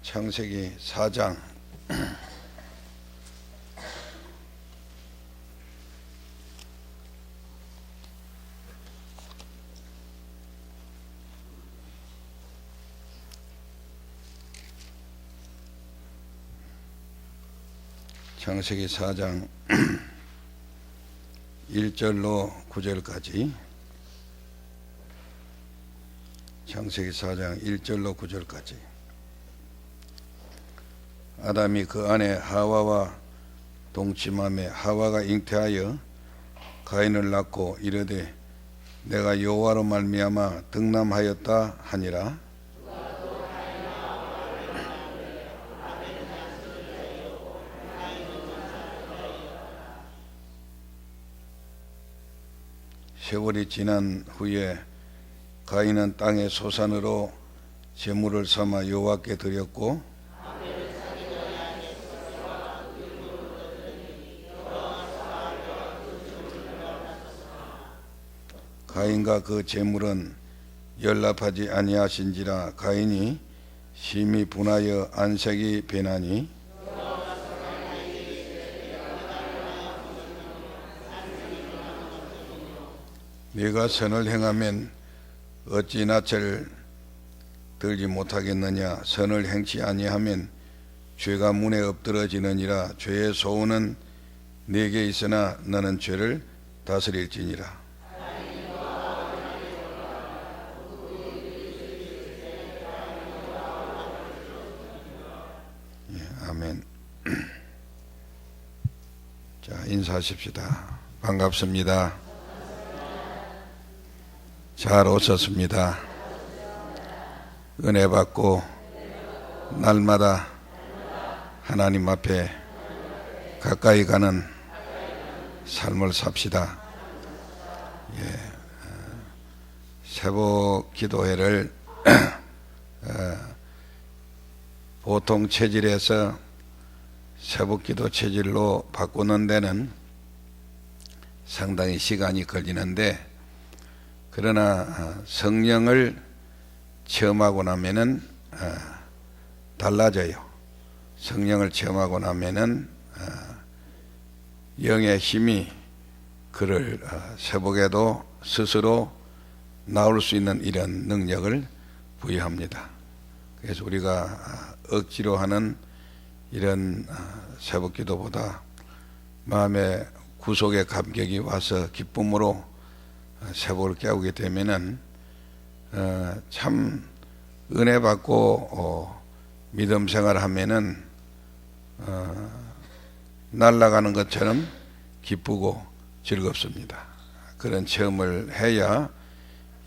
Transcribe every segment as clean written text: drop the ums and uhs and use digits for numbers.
창세기 4장 창세기 4장 1절로 9절까지 창세기 4장 1절로 9절까지 아담이 그 아내 하와와 동침하며 하와가 잉태하여 가인을 낳고 이르되 내가 여호와로 말미암아 득남하였다 하니라. 세월이 지난 후에 가인은 땅의 소산으로 제물을 삼아 여호와께 드렸고 가인과 그 제물은 연락하지 아니하신지라. 가인이 심히 분하여 안색이 변하니 네가 선을 행하면 어찌 낯을 들지 못하겠느냐. 선을 행치 아니하면 죄가 문에 엎드러지느니라. 죄의 소원은 네게 있으나 너는 죄를 다스릴지니라. 아멘. 자, 인사하십시다. 반갑습니다. 잘 오셨습니다. 은혜 받고 날마다 하나님 앞에 가까이 가는 삶을 삽시다. 새벽 기도회를 보통 체질에서 새벽 기도 체질로 바꾸는 데는 상당히 시간이 걸리는데, 그러나 성령을 체험하고 나면은 달라져요. 성령을 체험하고 나면은 영의 힘이 그를 새벽에도 스스로 나올 수 있는 이런 능력을 부여합니다. 그래서 우리가 억지로 하는 이런 새벽 기도보다 마음의 구속의 감격이 와서 기쁨으로 새벽을 깨우게 되면은 참 은혜 받고 믿음 생활하면은 날아가는 것처럼 기쁘고 즐겁습니다. 그런 체험을 해야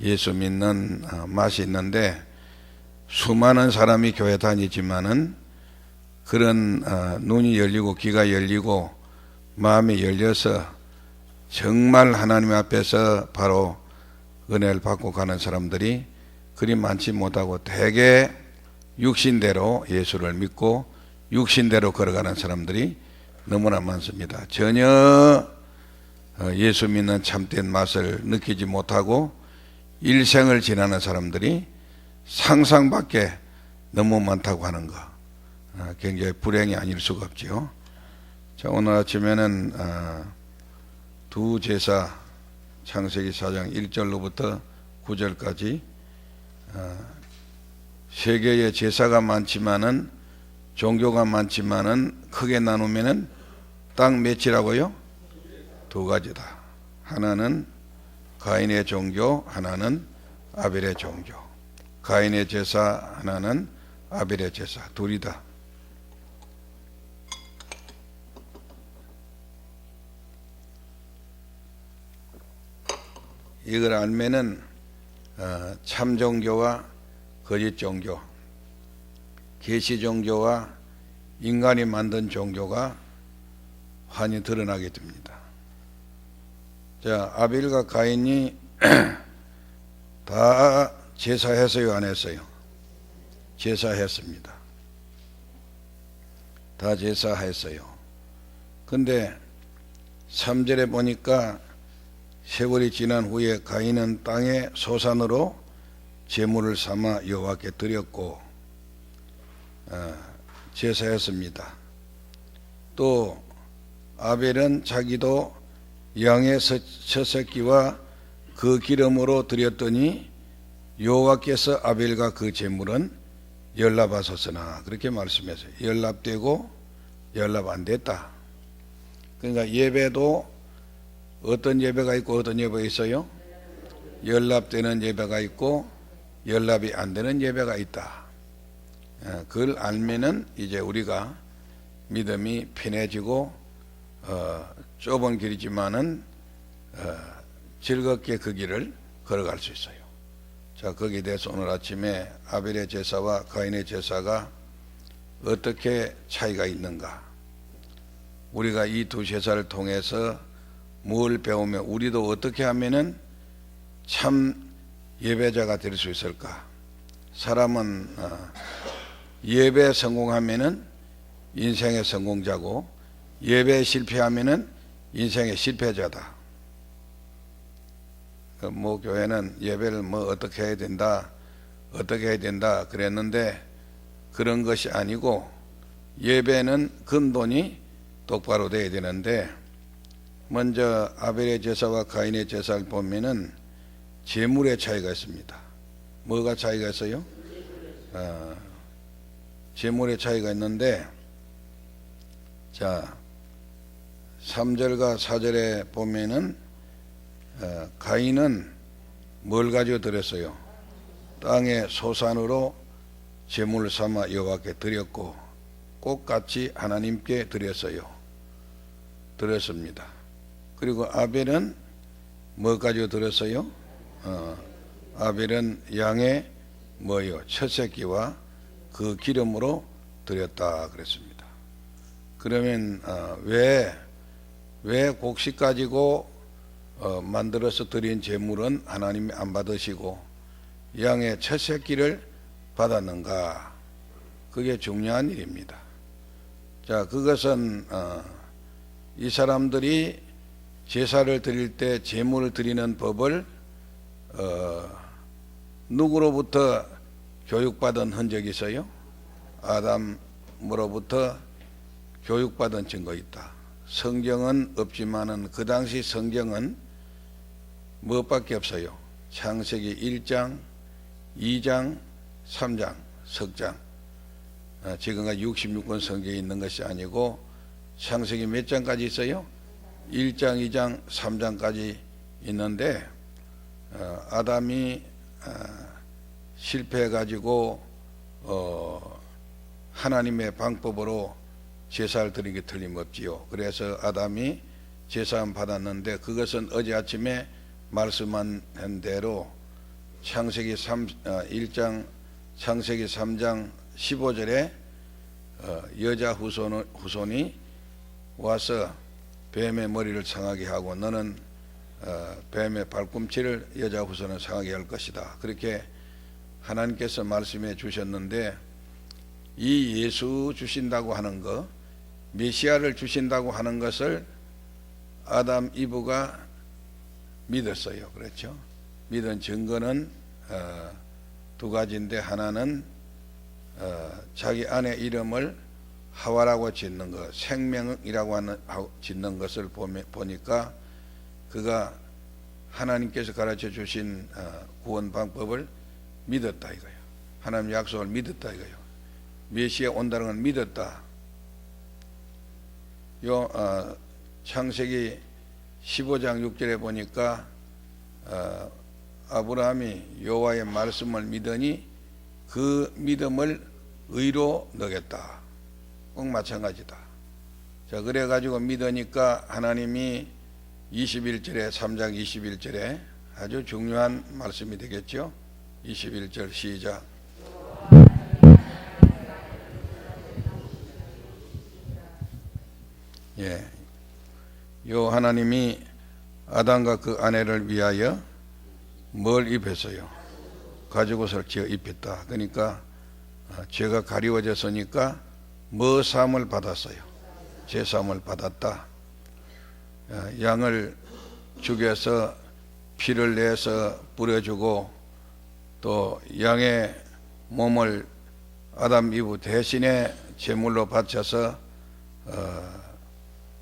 예수 믿는 맛이 있는데, 수많은 사람이 교회 다니지만은 그런 눈이 열리고 귀가 열리고 마음이 열려서 정말 하나님 앞에서 바로 은혜를 받고 가는 사람들이 그리 많지 못하고, 대개 육신대로 예수를 믿고 육신대로 걸어가는 사람들이 너무나 많습니다. 전혀 예수 믿는 참된 맛을 느끼지 못하고 일생을 지나는 사람들이 상상 밖에 너무 많다고 하는 거, 굉장히 불행이 아닐 수가 없지요. 자, 오늘 아침에는 두 제사, 창세기 4장 1절로부터 9절까지 세계에 제사가 많지만은, 종교가 많지만은 크게 나누면은 딱 몇이라고요? 두 가지다. 하나는 가인의 종교, 하나는 아벨의 종교. 가인의 제사, 하나는 아벨의 제사. 둘이다. 이걸 알면은 참 종교와 거짓 종교, 계시 종교와 인간이 만든 종교가 환히 드러나게 됩니다. 자, 아벨과 가인이 다 제사했어요, 안 했어요? 제사했습니다. 다 제사했어요. 근데 3절에 보니까 세월이 지난 후에 가인은 땅의 소산으로 제물을 삼아 여호와께 드렸고, 제사했습니다. 또 아벨은 자기도 양의 첫 새끼와 그 기름으로 드렸더니 여호와께서 아벨과 그 제물은 연락하셨으나 그렇게 말씀했어요. 연락되고 연락 안 됐다. 그러니까 예배도 어떤 예배가 있고 어떤 예배가 있어요? 연락되는 예배가 있고 연락이 안 되는 예배가 있다. 그걸 알면은 이제 우리가 믿음이 편해지고 좁은 길이지만은 즐겁게 그 길을 걸어갈 수 있어요. 자, 거기에 대해서 오늘 아침에 아벨의 제사와 가인의 제사가 어떻게 차이가 있는가? 우리가 이 두 제사를 통해서 뭘 배우며 우리도 어떻게 하면은 참 예배자가 될 수 있을까? 사람은 예배 성공하면은 인생의 성공자고 예배 실패하면은 인생의 실패자다. 뭐 교회는 예배를 뭐 어떻게 해야 된다, 어떻게 해야 된다 그랬는데 그런 것이 아니고 예배는 근본이 똑바로 돼야 되는데 먼저 아벨의 제사와 가인의 제사를 보면은 제물의 차이가 있습니다. 뭐가 차이가 있어요? 제물의 차이가 있는데 자 3절과 4절에 보면은 가인은 뭘 가지고 드렸어요? 땅의 소산으로 제물을 삼아 여호와께 드렸고 꽃같이 하나님께 드렸습니다. 그리고 아벨은 뭐 가지고 드렸어요? 아벨은 양의 뭐요? 첫 새끼와 그 기름으로 드렸다 그랬습니다. 그러면 왜 곡식 가지고 만들어서 드린 제물은 하나님이 안 받으시고 양의 첫 새끼를 받았는가? 그게 중요한 일입니다. 자, 그것은 이 사람들이 제사를 드릴 때 제물을 드리는 법을 누구로부터 교육받은 흔적이 있어요? 아담으로부터 교육받은 증거 있다. 성경은 없지만은 그 당시 성경은 무엇밖에 없어요? 창세기 1장, 2장, 3장, 석장. 지금과 66권 성경에 있는 것이 아니고 창세기 몇 장까지 있어요? 1장, 2장, 3장까지 있는데 아담이 실패해가지고 하나님의 방법으로 제사를 드린 게 틀림없지요. 그래서 아담이 제사함 받았는데 그것은 어제 아침에 말씀한 대로 창세기 1장 창세기 3장 15절에 여자 후손이 와서 뱀의 머리를 상하게 하고 너는 뱀의 발꿈치를 여자 후손은 상하게 할 것이다. 그렇게 하나님께서 말씀해 주셨는데 이 예수 주신다고 하는 것, 메시아를 주신다고 하는 것을 아담 이브가 믿었어요. 그렇죠? 믿은 증거는 두 가지인데 하나는 자기 아내 이름을 하와라고 짓는 것, 생명이라고 짓는 것을 보니까 그가 하나님께서 가르쳐 주신 구원 방법을 믿었다 이거예요. 하나님 약속을 믿었다 이거예요. 메시아 온다는 걸 믿었다. 창세기 15장 6절에 보니까 아브라함이 여호와의 말씀을 믿으니 그 믿음을 의로 넣겠다. 꼭 마찬가지다. 자, 그래가지고 믿으니까 하나님이 21절에 3장 21절에 아주 중요한 말씀이 되겠죠. 21절 시작. 예, 요 하나님이 아담과 그 아내를 위하여 뭘 입혔어요? 가죽옷을 지어 입혔다. 그러니까 죄가 가리워졌으니까 뭐 사함을 받았어요? 죄 사함을 받았다. 양을 죽여서 피를 내서 뿌려주고 또 양의 몸을 아담 이브 대신에 제물로 바쳐서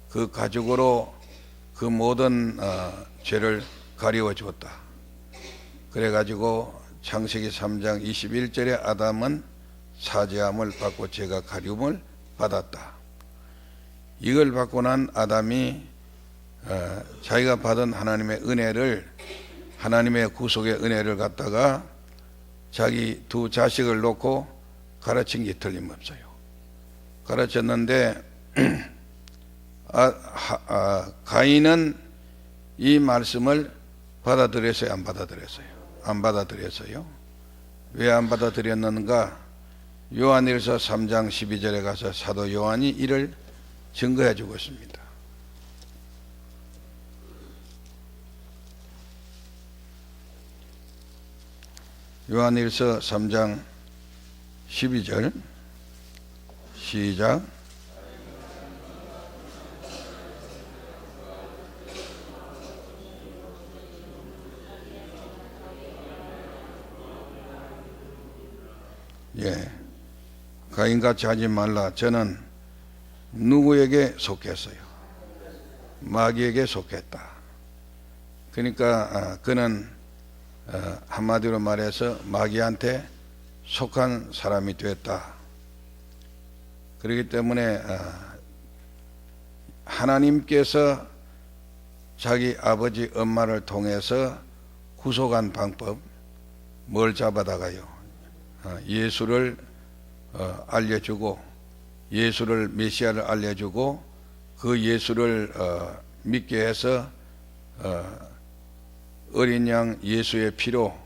그 가죽으로 그 모든 죄를 가리워 주었다. 그래가지고 창세기 3장 21절에 아담은 사죄함을 받고 죄가 가리움을 받았다. 이걸 받고 난 아담이 자기가 받은 하나님의 은혜를, 하나님의 구속의 은혜를 갖다가 자기 두 자식을 놓고 가르친 게 틀림없어요. 가르쳤는데 가인은 이 말씀을 받아들였어요? 안 받아들였어요? 안 받아들였어요. 왜 안 받아들였는가? 요한일서 3장 12절에 가서 사도 요한이 이를 증거해 주고 있습니다. 요한일서 3장 12절 시작. 예, 가인같이 하지 말라. 저는 누구에게 속했어요? 마귀에게 속했다. 그러니까 그는 한마디로 말해서 마귀한테 속한 사람이 됐다. 그렇기 때문에 하나님께서 자기 아버지 엄마를 통해서 구속한 방법, 뭘 잡아다가요? 예수를 알려주고, 예수를 메시아를 알려주고, 그 예수를 믿게 해서 어린 양 예수의 피로,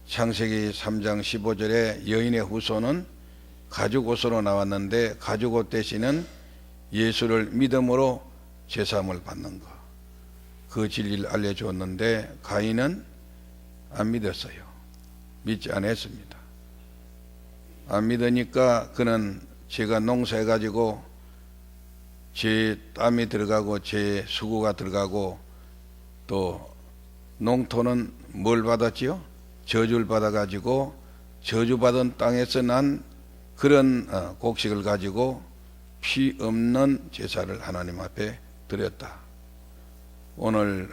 창세기 3장 15절에 여인의 후손은 가죽옷으로 나왔는데 가죽옷 대신은 예수를 믿음으로 제사함을 받는 것, 그 진리를 알려주었는데 가인은 안 믿었어요. 믿지 않았습니다. 안 믿으니까 그는 제가 농사해가지고 제 땀이 들어가고 제 수고가 들어가고 또 농토는 뭘 받았지요? 저주를 받아가지고 저주받은 땅에서 난 그런 곡식을 가지고 피 없는 제사를 하나님 앞에 드렸다. 오늘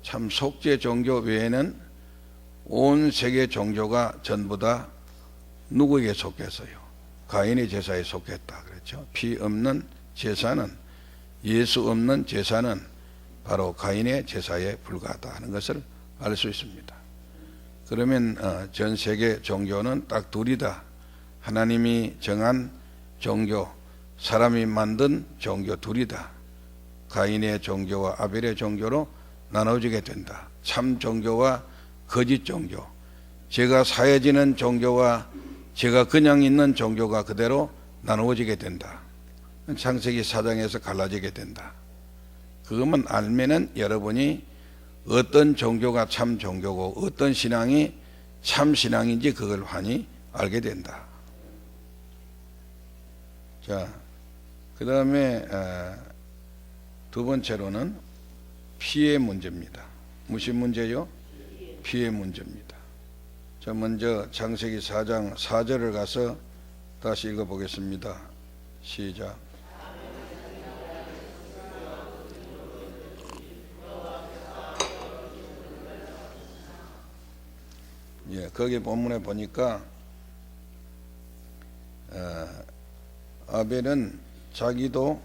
참 속죄 종교 외에는 온 세계 종교가 전부 다 누구에게 속했어요? 가인의 제사에 속했다 그랬죠. 피 없는 제사는, 예수 없는 제사는 바로 가인의 제사에 불과하다 하는 것을 알 수 있습니다. 그러면 전 세계 종교는 딱 둘이다. 하나님이 정한 종교, 사람이 만든 종교 둘이다. 가인의 종교와 아벨의 종교로 나눠지게 된다. 참 종교와 거짓 종교, 제가 사해지는 종교와 제가 그냥 있는 종교가 그대로 나누어지게 된다. 창세기 4장에서 갈라지게 된다. 그것만 알면은 여러분이 어떤 종교가 참 종교고 어떤 신앙이 참 신앙인지 그걸 환히 알게 된다. 자, 그 다음에 두 번째로는 피의 문제입니다. 무슨 문제요? 피의 문제입니다. 자, 먼저 창세기 4장 4절을 가서 다시 읽어보겠습니다. 시작. 예, 거기 본문에 보니까 아벨은 자기도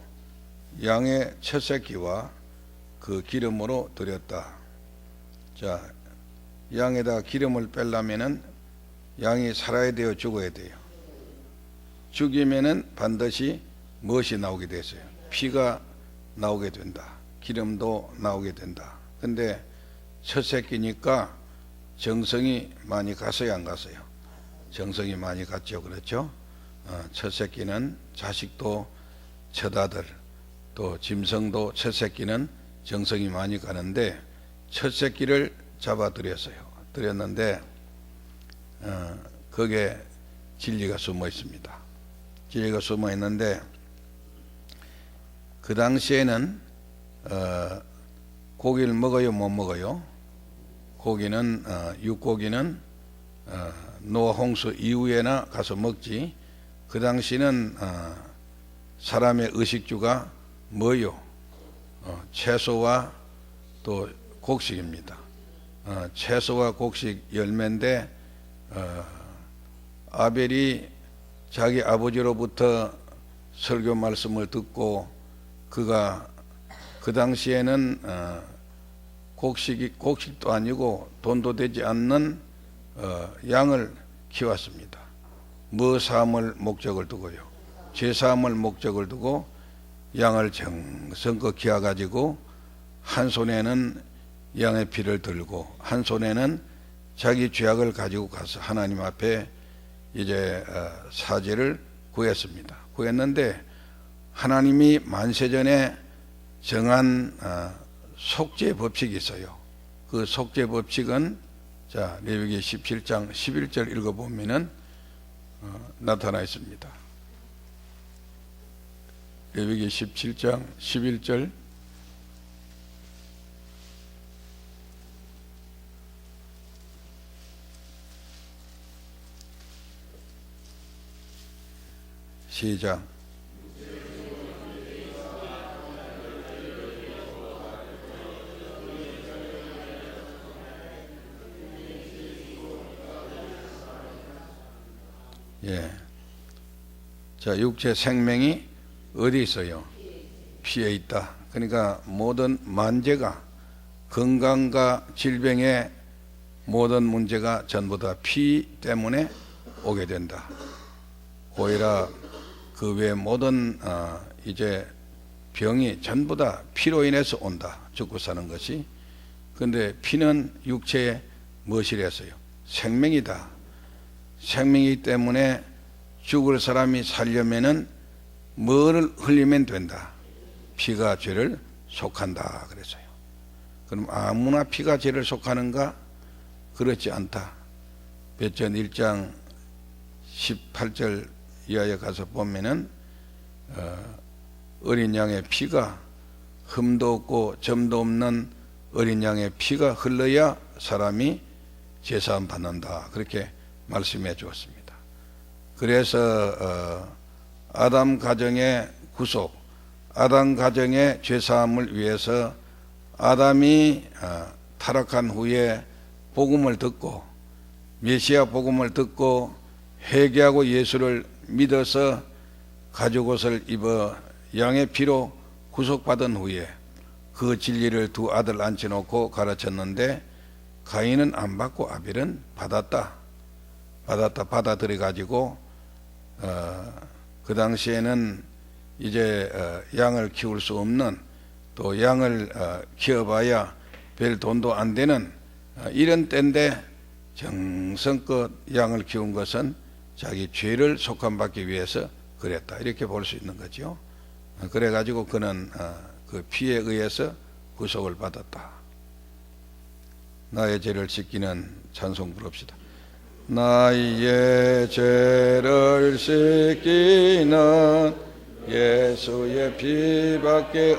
양의 첫 새끼와 그 기름으로 드렸다. 자, 양에다 기름을 빼려면은 양이 살아야 돼요, 죽어야 돼요? 죽이면은 반드시 무엇이 나오게 됐어요? 피가 나오게 된다. 기름도 나오게 된다. 근데 첫 새끼니까 정성이 많이 갔어요, 안 갔어요? 정성이 많이 갔죠, 그렇죠? 첫 새끼는 자식도 첫 아들, 또 짐승도 첫 새끼는 정성이 많이 가는데 첫 새끼를 잡아드렸어요. 드렸는데 거기에 진리가 숨어 있습니다. 진리가 숨어 있는데 그 당시에는 고기를 먹어요, 못 먹어요? 고기는 육고기는 노아 홍수 이후에나 가서 먹지, 그 당시는 사람의 의식주가 뭐요? 채소와 또 곡식입니다. 채소와 곡식 열매인데 아벨이 자기 아버지로부터 설교 말씀을 듣고 그가 그 당시에는 곡식도 아니고 돈도 되지 않는 양을 키웠습니다. 뭐 사함을 목적을 두고요? 죄 사함을 목적을 두고 양을 정성껏 키워 가지고 한 손에는 양의 피를 들고 한 손에는 자기 죄악을 가지고 가서 하나님 앞에 이제 사죄를 구했습니다. 구했는데 하나님이 만세전에 정한 속죄 법칙이 있어요. 그 속죄 법칙은 자 레위기 17장 11절 읽어보면은 나타나 있습니다. 레위기 17장 11절 시작. 예. 자, 육체 생명이 어디 있어요? 피에 있다. 그러니까 모든 만재가 건강과 질병의 모든 문제가 전부 다 피 때문에 오게 된다. 오히려 그 외 모든 이제 병이 전부 다 피로 인해서 온다. 죽고 사는 것이. 근데 피는 육체의 무엇이랬어요? 생명이다. 생명이기 때문에 죽을 사람이 살려면은 뭐를 흘리면 된다? 피가 죄를 속한다 그랬어요. 그럼 아무나 피가 죄를 속하는가? 그렇지 않다. 베전 1장 18절 이하에 가서 보면은 어린 양의 피가 흠도 없고 점도 없는 어린 양의 피가 흘러야 사람이 제사함 받는다. 그렇게 말씀해 주었습니다. 그래서 아담 가정의 구속, 아담 가정의 죄사함을 위해서 아담이 타락한 후에 복음을 듣고 메시아 복음을 듣고 회개하고 예수를 믿어서 가죽옷을 입어 양의 피로 구속받은 후에 그 진리를 두 아들 앉혀놓고 가르쳤는데 가인은 안 받고 아벨은 받아들여 가지고 그 당시에는 이제 양을 키울 수 없는 또 양을 키워봐야 별 돈도 안 되는 이런 때인데 정성껏 양을 키운 것은 자기 죄를 속함받기 위해서 그랬다. 이렇게 볼 수 있는 거죠. 그래가지고 그는 그 피에 의해서 구속을 받았다. 나의 죄를 씻기는 찬송 부릅시다. 나의 죄를 씻기는 예수의 피밖에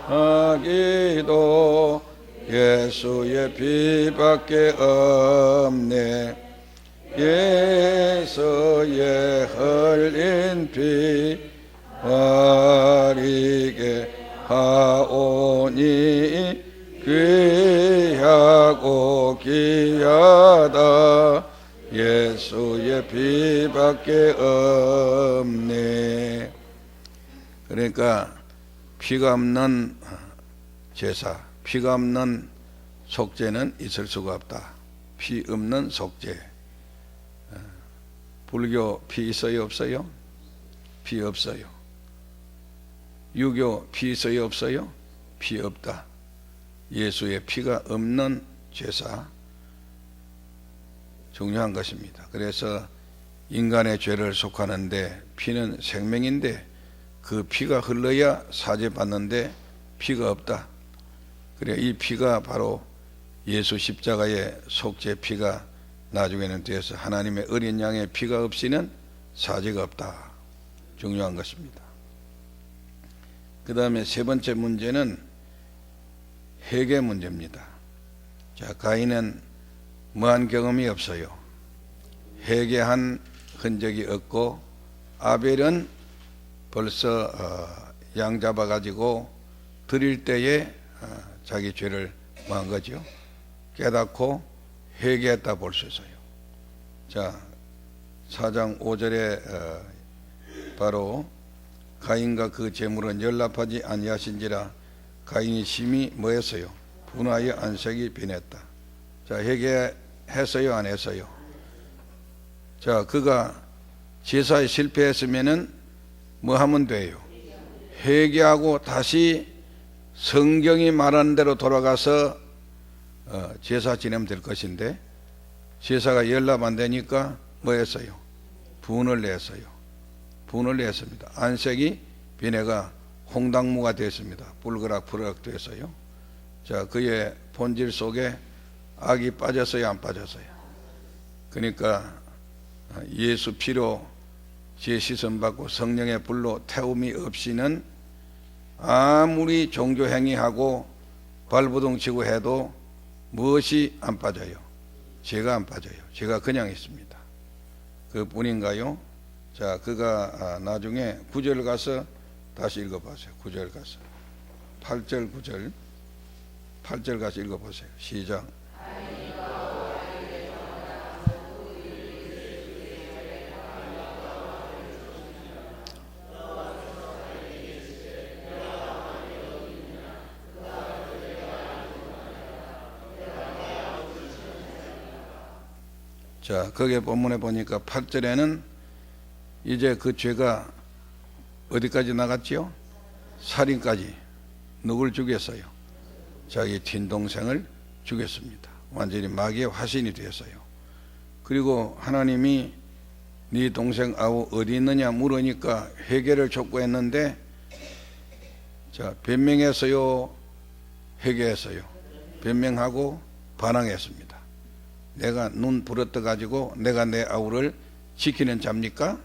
하기도 예수의 피밖에 없네. 예수의 흘린 피 바리게 하오니 귀하고 귀하다. 예수의 피밖에 없네. 그러니까 피가 없는 제사, 피가 없는 속죄는 있을 수가 없다. 피 없는 속죄. 불교 피 있어요 없어요? 피 없어요. 유교 피 있어요 없어요? 피 없다. 예수의 피가 없는 제사 중요한 것입니다. 그래서 인간의 죄를 속하는데 피는 생명인데 그 피가 흘러야 사죄받는데 피가 없다. 그래 이 피가 바로 예수 십자가의 속죄 피가 나중에는 되어서 하나님의 어린 양의 피가 없이는 사죄가 없다. 중요한 것입니다. 그 다음에 세 번째 문제는 회개 문제입니다. 자, 가인은 뭐한 경험이 없어요. 회개한 흔적이 없고 아벨은 벌써 양 잡아가지고 드릴 때에 자기 죄를 뭐한 거죠? 깨닫고 회개했다 볼 수 있어요. 자, 4장 5절에 바로 가인과 그 제물은 연락하지 아니하신지라 가인이 심히 뭐했어요? 분하여 안색이 변했다. 자, 회개했어요? 안 했어요? 자, 그가 제사에 실패했으면은 뭐 하면 돼요? 회개하고 다시 성경이 말하는 대로 돌아가서 제사 지내면 될 것인데 제사가 연락 안 되니까 뭐 했어요? 분을 냈어요. 분을 냈습니다. 안색이 비내가 홍당무가 됐습니다. 뿔그락푸르락 됐어요. 자, 그의 본질 속에 악이 빠졌어요? 안 빠졌어요? 그러니까 예수 피로 죄 씻음 받고 성령의 불로 태움이 없이는 아무리 종교 행위하고 발부둥 치고 해도 무엇이 안 빠져요? 죄가 안 빠져요. 죄가 그냥 있습니다. 그뿐인가요? 자, 그가 나중에 9절 가서 다시 읽어보세요. 9절 가서 8절 9절 8절 가서 읽어보세요. 시작. 자, 거기에 본문에 보니까 8절에는 이제 그 죄가 어디까지 나갔지요? 살인까지. 누굴 죽였어요? 자기 친동생을 죽였습니다. 완전히 마귀의 화신이 되었어요. 그리고 하나님이 네 동생 아우 어디 있느냐 물으니까 회개를 촉구했는데, 자, 변명했어요? 회개했어요? 변명하고 반항했습니다. 내가 눈 부릅떠 가지고 내가 내 아우를 지키는 자입니까?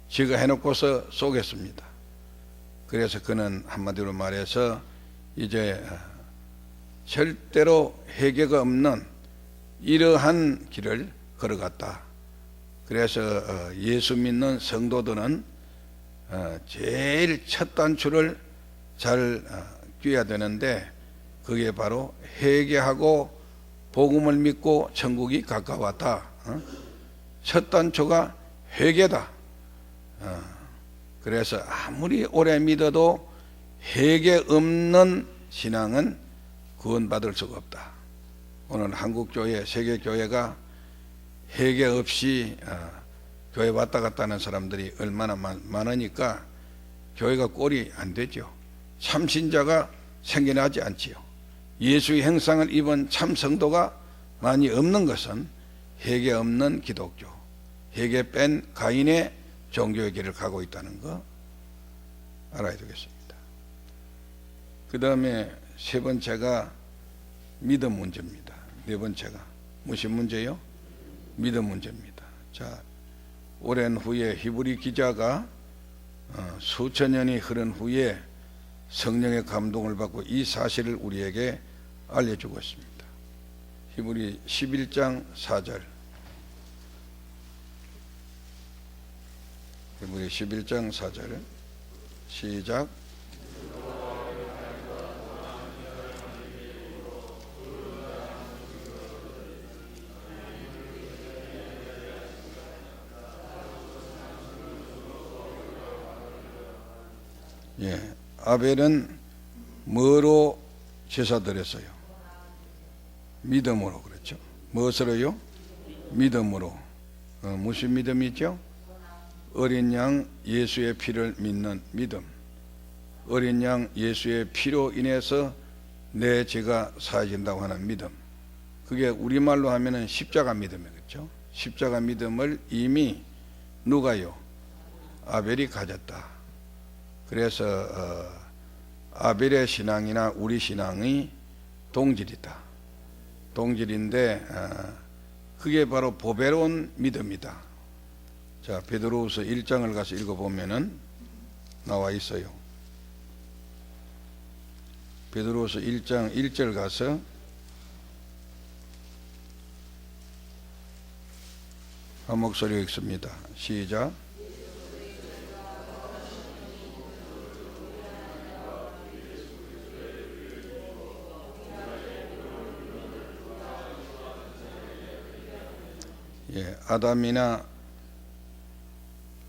지가 해놓고서 쏘겠습니다. 그래서 그는 한마디로 말해서 이제 절대로 회개가 없는 이러한 길을 걸어갔다. 그래서 예수 믿는 성도들은 제일 첫 단추를 잘 꿰야 되는데, 그게 바로 회개하고 복음을 믿고 천국이 가까웠다. 첫 단초가 회개다. 그래서 아무리 오래 믿어도 회개 없는 신앙은 구원받을 수가 없다. 오늘 한국교회, 세계교회가 회개 없이 교회 왔다 갔다 하는 사람들이 얼마나 많으니까 교회가 꼴이 안 되죠. 참신자가 생겨나지 않지요. 예수의 형상을 입은 참 성도가 많이 없는 것은 회개 없는 기독교, 회개 뺀 가인의 종교의 길을 가고 있다는 거 알아야 되겠습니다. 그 다음에 세 번째가 믿음 문제입니다. 네 번째가 무슨 문제요? 믿음 문제입니다. 자, 오랜 후에 히브리 기자가 수천 년이 흐른 후에 성령의 감동을 받고 이 사실을 우리에게 알려주고 있습니다. 히브리 11장 4절. 히브리 11장 4절 시작. 예, 아벨은 뭐로 제사 드렸어요? 믿음으로. 그렇죠. 무엇으로요? 믿음으로. 무슨 믿음이 있죠? 어린 양 예수의 피를 믿는 믿음. 어린 양 예수의 피로 인해서 내 죄가 사해진다고 하는 믿음. 그게 우리말로 하면은 십자가 믿음이겠죠. 십자가 믿음을 이미 누가요? 아벨이 가졌다. 그래서 아벨의 신앙이나 우리 신앙이 동질이다. 동질인데 그게 바로 보배로운 믿음이다. 자, 베드로후서 1장을 가서 읽어보면은 나와 있어요. 베드로후서 1장 1절 가서 한 목소리 읽습니다. 시작. 아담이나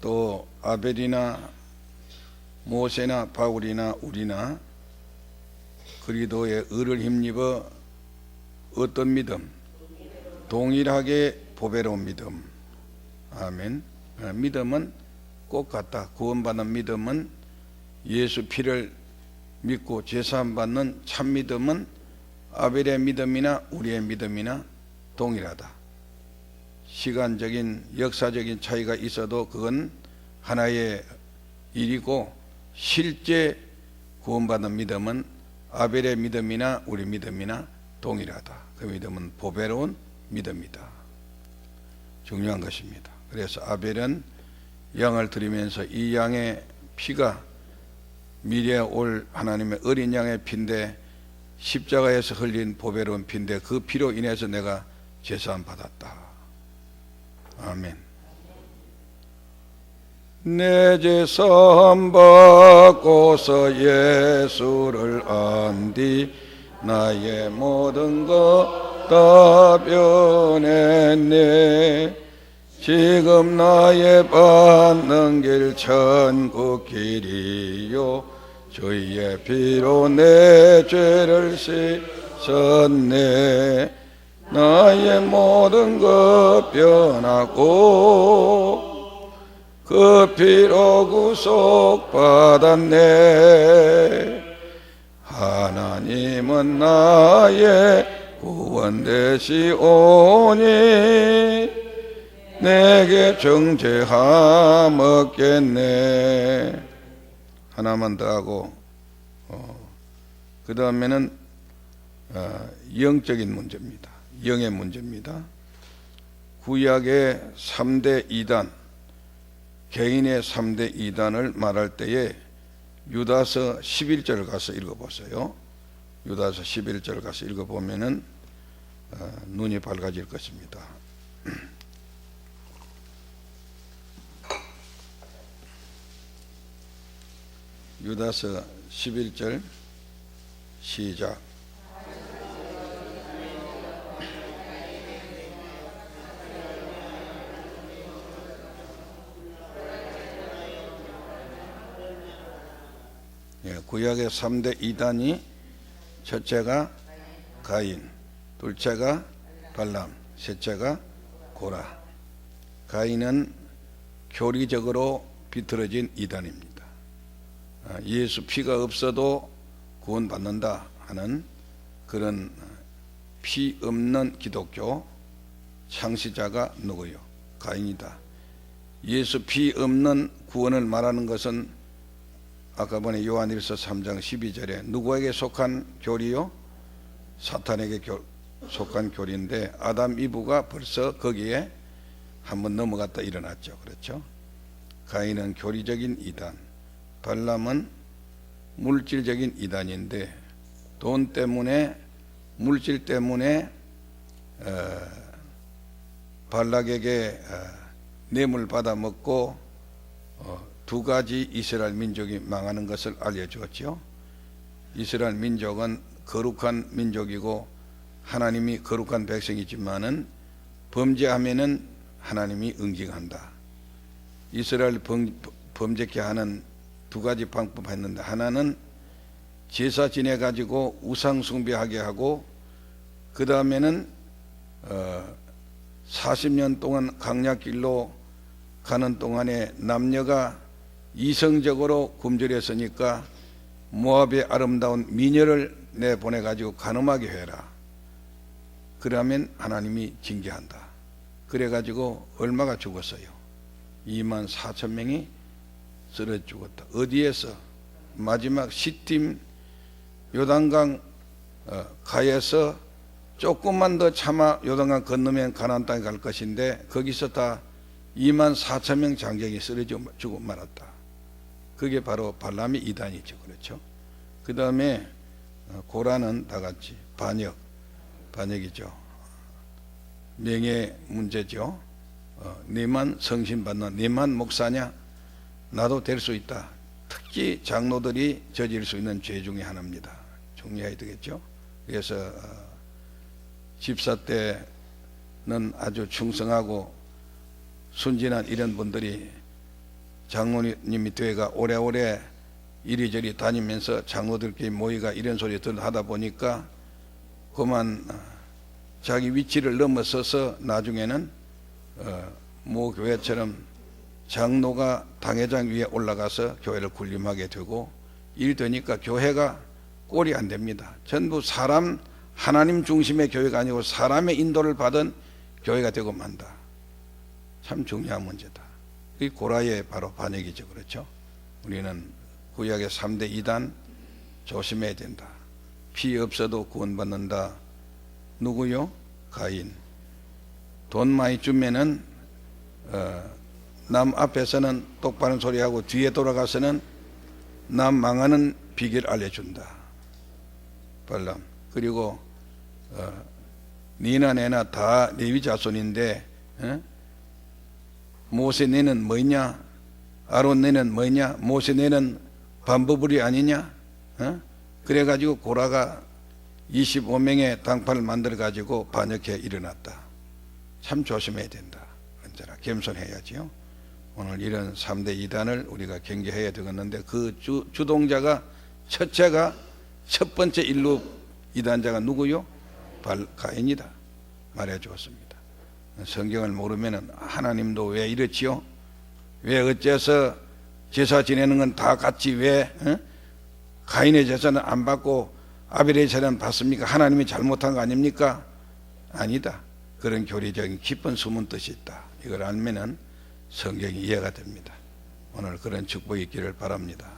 또 아벨이나 모세나 바울이나 우리나 그리스도의 의를 힘입어 어떤 믿음? 동일하게 보배로운 믿음. 아멘. 믿음은 꼭 같다. 구원받는 믿음은 예수 피를 믿고 제사함 받는 참 믿음은 아벨의 믿음이나 우리의 믿음이나 동일하다. 시간적인 역사적인 차이가 있어도 그건 하나의 일이고, 실제 구원받은 믿음은 아벨의 믿음이나 우리 믿음이나 동일하다. 그 믿음은 보배로운 믿음이다. 중요한 것입니다. 그래서 아벨은 양을 드리면서 이 양의 피가 미래에 올 하나님의 어린 양의 피인데, 십자가에서 흘린 보배로운 피인데 그 피로 인해서 내가 제사함 받았다. 아멘. 내 제사함 받고서 예수를 안디 나의 모든 것 다 변했네. 지금 나의 받는 길 천국 길이요 주의 피로 내 죄를 씻었네. 나의 모든 것 변하고 그 피로 구속받았네. 하나님은 나의 구원 되시오니 내게 정죄함 없겠네. 하나만 더 하고 그 다음에는 영적인 문제입니다. 영의 문제입니다. 구약의 3대 이단, 개인의 3대 이단을 말할 때에 유다서 11절 가서 읽어보세요. 유다서 11절 가서 읽어보면은 눈이 밝아질 것입니다. 유다서 11절 시작. 구약의 3대 이단이 첫째가 가인, 둘째가 발람, 셋째가 고라. 가인은 교리적으로 비틀어진 이단입니다. 예수 피가 없어도 구원받는다 하는 그런 피 없는 기독교 창시자가 누구요? 가인이다. 예수 피 없는 구원을 말하는 것은 아까 보니 요한일서 3장 12절에 누구에게 속한 교리요? 사탄에게 속한 교리인데 아담 이브가 벌써 거기에 한번 넘어갔다 일어났죠. 그렇죠? 가인은 교리적인 이단, 발람은 물질적인 이단인데 돈 때문에, 물질 때문에 발락에게 뇌물 받아 먹고 두 가지 이스라엘 민족이 망하는 것을 알려주었죠. 이스라엘 민족은 거룩한 민족이고 하나님이 거룩한 백성이지만은 범죄하면은 하나님이 응징한다. 이스라엘 범죄케 하는 두 가지 방법 했는데, 하나는 제사 지내 가지고 우상 숭배하게 하고, 그 다음에는 40년 동안 강약길로 가는 동안에 남녀가 이성적으로 굶주렸으니까 모압의 아름다운 미녀를 내보내 가지고 간음하게 해라. 그러면 하나님이 징계한다. 그래 가지고 얼마가 죽었어요? 24,000명이 쓰러 죽었다. 어디에서? 마지막 시팀 요단강 가에서 조금만 더 참아 요단강 건너면 가나안 땅에 갈 것인데 거기서 다 24,000명 장정이 쓰러지고 말았다. 그게 바로 발람의 이단이죠. 그렇죠? 그 다음에 고라는 다 같이 반역이죠. 명예 문제죠. 네만 성신받는 네만 목사냐? 나도 될 수 있다. 특히 장로들이 저질 수 있는 죄 중에 하나입니다. 중요해야 되겠죠. 그래서 집사 때는 아주 충성하고 순진한 이런 분들이 장로님이 되어가 오래오래 이리저리 다니면서 장로들끼리 모이가 이런 소리들 하다 보니까 그만 자기 위치를 넘어서서 나중에는 모 교회처럼 장로가 당회장 위에 올라가서 교회를 군림하게 되고 일 되니까 교회가 꼴이 안 됩니다. 전부 사람 하나님 중심의 교회가 아니고 사람의 인도를 받은 교회가 되고 만다. 참 중요한 문제다. 이 고라의 바로 반역이죠. 그렇죠? 우리는 구약의 3대 이단 조심해야 된다. 피 없어도 구원받는다. 누구요? 가인. 돈 많이 주면은 남 앞에서는 똑바른 소리하고 뒤에 돌아가서는 남 망하는 비결 알려준다. 발람. 그리고 니나 내나 다 레위 자손인데 모세 내는 뭐냐? 아론 내는 뭐냐? 모세 내는 반버블이 아니냐? 그래가지고 고라가 25명의 당파를 만들어가지고 반역해 일어났다. 참 조심해야 된다. 언제나 겸손해야지요. 오늘 이런 3대 이단을 우리가 경계해야 되겠는데 그 주동자가 첫째가 첫 번째 인류 이단자가 누구요? 가인이다. 말해 주었습니다. 성경을 모르면 하나님도 왜 이렇지요? 왜 어째서 제사 지내는 건 다 같이 왜 가인의 제사는 안 받고 아벨의 제사는 받습니까? 하나님이 잘못한 거 아닙니까? 아니다. 그런 교리적인 깊은 숨은 뜻이 있다. 이걸 알면은 성경이 이해가 됩니다. 오늘 그런 축복이 있기를 바랍니다.